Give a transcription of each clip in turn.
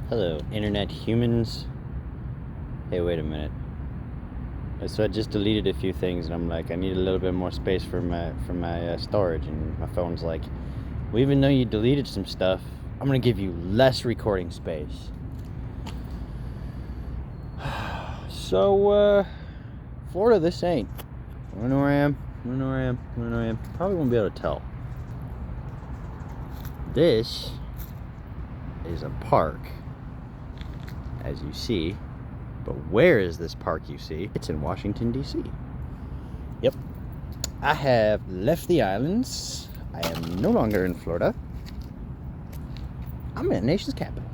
Hello, internet humans. Hey, wait a minute. So I just deleted a few things, and I'm like, I need a little bit more space for my storage. And my phone's like, well, even though you deleted some stuff, I'm gonna give you less recording space. So, Florida, this ain't. I don't know where I am. Probably won't be able to tell. This is a park, as you see. But where is this park you see? It's in Washington, D.C. Yep. I have left the islands. I am no longer in Florida. I'm in the nation's capital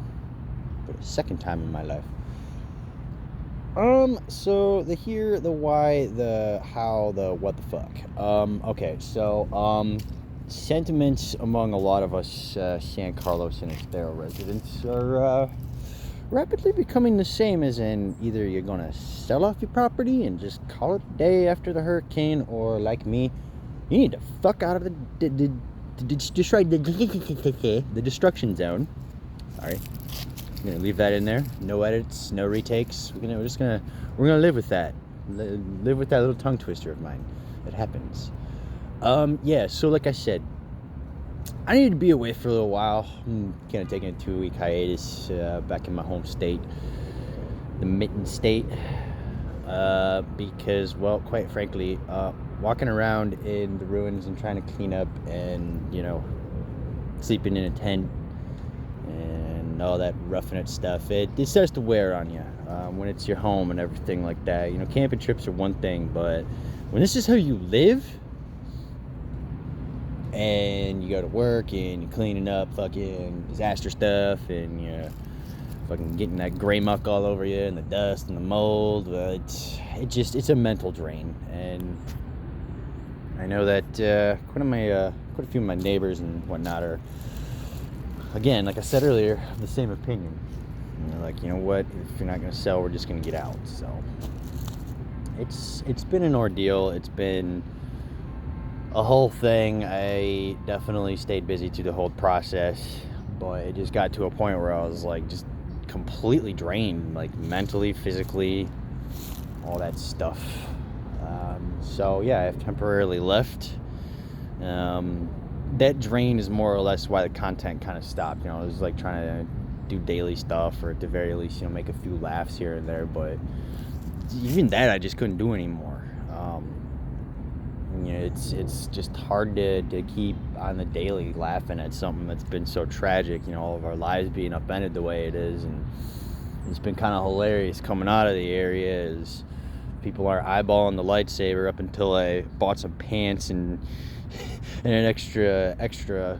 for the second time in my life. So the here, the why, the how, the what the fuck. Okay, so, sentiments among a lot of us, San Carlos and Estero residents are, rapidly becoming the same, as in either you're gonna sell off your property and just call it a day after the hurricane, or like me, you need to fuck out of the destruction zone. Sorry, I'm gonna leave that in there. No edits, no retakes. We're gonna live with that. Live with that little tongue twister of mine. It happens. Yeah. So like I said, I need to be away for a little while. I'm kind of taking a 2-week hiatus back in my home state, the Mitten State, because, well, quite frankly, walking around in the ruins and trying to clean up and, sleeping in a tent and all that roughing it stuff, it starts to wear on you when it's your home and everything like that. Camping trips are one thing, but when this is how you live, and you go to work and you're cleaning up fucking disaster stuff and you're fucking getting that gray muck all over you and the dust and the mold, it's a mental drain. And I know that quite a few of my neighbors and whatnot are, again, like I said earlier, of the same opinion. Like, you know what, if you're not gonna sell, we're just gonna get out. So it's been an ordeal. It's been a whole thing. I definitely stayed busy through the whole process, but it just got to a point where I was like just completely drained, like mentally, physically, all that stuff. So yeah, I've temporarily left. That drain is more or less why the content kind of stopped. It was like trying to do daily stuff, or at the very least, make a few laughs here and there, but even that I just couldn't do anymore. It's just hard to keep on the daily laughing at something that's been so tragic, all of our lives being upended the way it is. And it's been kind of hilarious coming out of the area as people are eyeballing the lightsaber, up until I bought some pants and an extra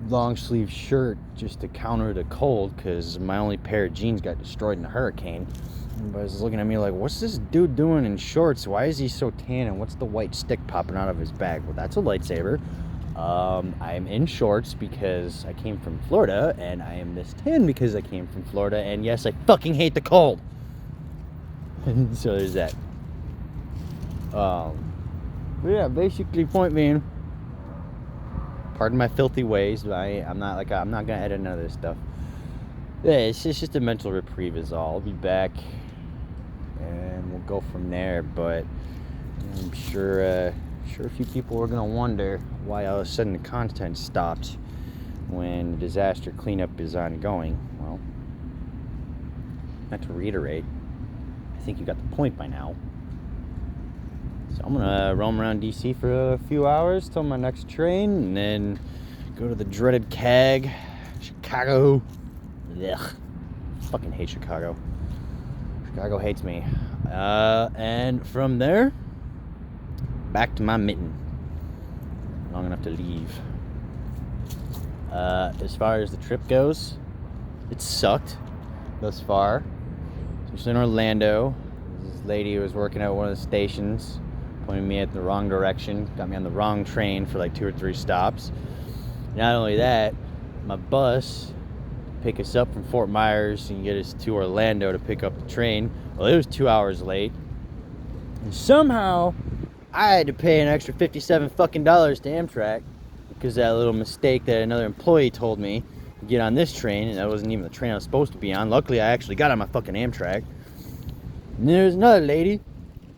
long sleeve shirt just to counter the cold, because my only pair of jeans got destroyed in a hurricane. Everybody was looking at me like, what's this dude doing in shorts? Why is he so tan? And what's the white stick popping out of his bag? Well, that's a lightsaber. I'm in shorts because I came from Florida, and I am this tan because I came from Florida. And yes, I fucking hate the cold. So there's that. But yeah, basically, point being, pardon my filthy ways, but I'm not gonna edit none of this stuff. Yeah, it's just a mental reprieve is all. I'll be back and we'll go from there. But I'm sure a few people are gonna wonder why all of a sudden the content stopped when the disaster cleanup is ongoing. Well, not to reiterate, I think you got the point by now. So I'm gonna roam around DC for a few hours till my next train, and then go to the dreaded CAG, Chicago. Ugh, fucking hate Chicago. Chicago hates me. And from there, back to my mitten. Long enough to leave. As far as the trip goes, it sucked thus far. Especially in Orlando. This lady who was working at one of the stations pointed me at the wrong direction, got me on the wrong train for like 2 or 3 stops. Not only that, my bus pick us up from Fort Myers and get us to Orlando to pick up the train. Well, it was 2 hours late, and somehow I had to pay an extra $57 fucking to Amtrak because of that little mistake that another employee told me get on this train, and that wasn't even the train I was supposed to be on. Luckily, I actually got on my fucking Amtrak. And there's another lady,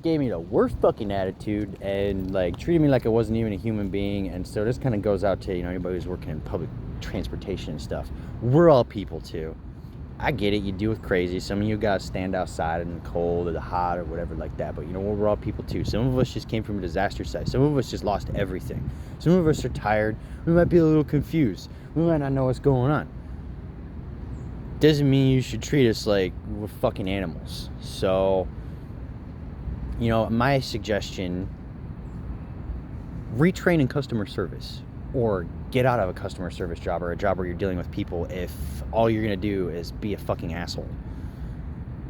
gave me the worst fucking attitude, and like treated me like I wasn't even a human being. And so this kind of goes out to, you know, anybody who's working in public transportation and stuff. We're all people too. I get it, you deal with crazy. Some of you gotta stand outside in the cold or the hot or whatever like that. But you know what, we're all people too. Some of us just came from a disaster site. Some of us just lost everything. Some of us are tired. We might be a little confused. We might not know what's going on. Doesn't mean you should treat us like we're fucking animals. So, you know, my suggestion, retrain in customer service. Or get out of a customer service job or a job where you're dealing with people if all you're gonna do is be a fucking asshole.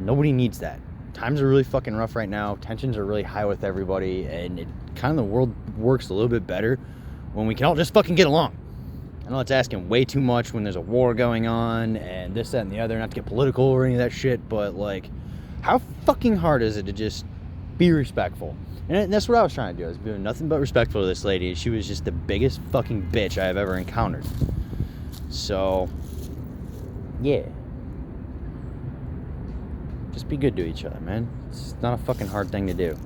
Nobody needs that. Times are really fucking rough right now. Tensions are really high with everybody, and it kind of, the world works a little bit better when we can all just fucking get along. I know it's asking way too much when there's a war going on and this, that, and the other, not to get political or any of that shit, but like, how fucking hard is it to just be respectful? And that's what I was trying to do. I was doing nothing but respectful to this lady. She was just the biggest fucking bitch I have ever encountered. So, yeah. Just be good to each other, man. It's not a fucking hard thing to do.